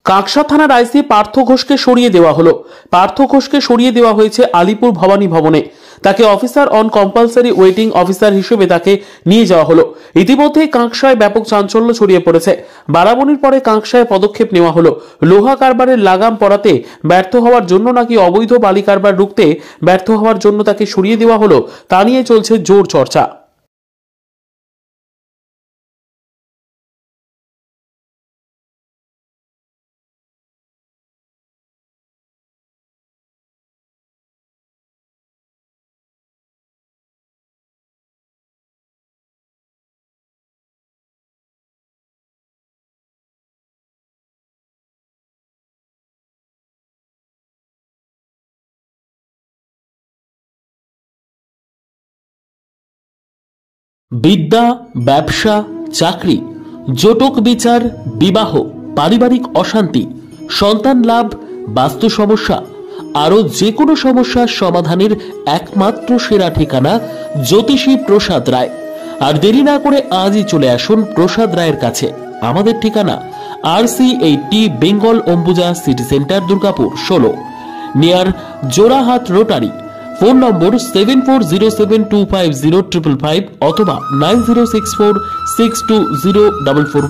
কাঁকসা থানার আইসি পার্থ ঘোষকে সরিয়ে দেওয়া হলো। পার্থ ঘোষকে সরিয়ে দেওয়া হয়েছে আলিপুর ভবানী ভবনে। তাকে officer on compulsory waiting officer হিসেবে তাকে নিয়ে যাওয়া হলো। ইতিমধ্যেই কাঁকসায় ব্যাপক চাঞ্চল্য ছড়িয়ে পড়েছে। বাড়াবণির পরে কাঁকসায় পদক্ষেপ নেওয়া হলো। লোহা কারবারের লাগাম পরাতে ব্যর্থ হওয়ার জন্য নাকি অবৈধ বালি কারবার রুখতে ব্যর্থ হওয়ার জন্য তাকে সরিয়ে দেওয়া হলো, তা নিয়ে চলছে জোর চর্চা। বিদ্যা, ব্যবসা, চাকরি, জটক বিচার, বিবাহ, পারিবারিক অশান্তি, সন্তান লাভ, বাস্তু সমস্যা, আরও যে কোনো সমস্যার সমাধানের একমাত্র সেরা ঠিকানা জ্যোতিষী প্রসাদ রায়। আর দেরি না করে আজই চলে আসুন প্রসাদ রায়ের কাছে। আমাদের ঠিকানা RC80 Bengal Ambuja city centre, Durgapur 16, near Jorhat rotary. Phone নম্বর 7407250555 অথবা 9064620444।